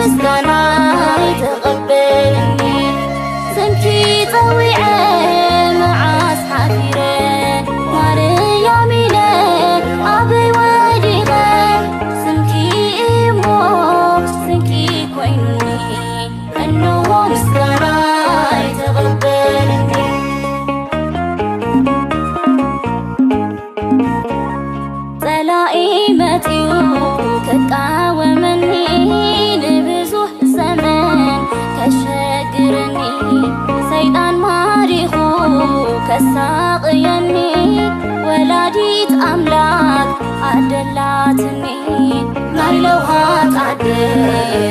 ምስጋና ይተቀበልኒ ስምኪ ፀዊዐ መዓስ ሓፊረ ማርያም ኢለ ኣበይ ወዲቐ ስምኪ እሞ ስንኪ ኮይኑኒ እነሆ ምስጋና ይተቀበልኒ ጸላኢ መጺኡ ከቃወመኒ ንብዙሕ ዘመን ከሸግረኒ ሰይጣን ማሪኹ ከሳቅየኒ ወላዲት ኣምላክ ኣደላትኒ ናይ ለውሃት ዓደይ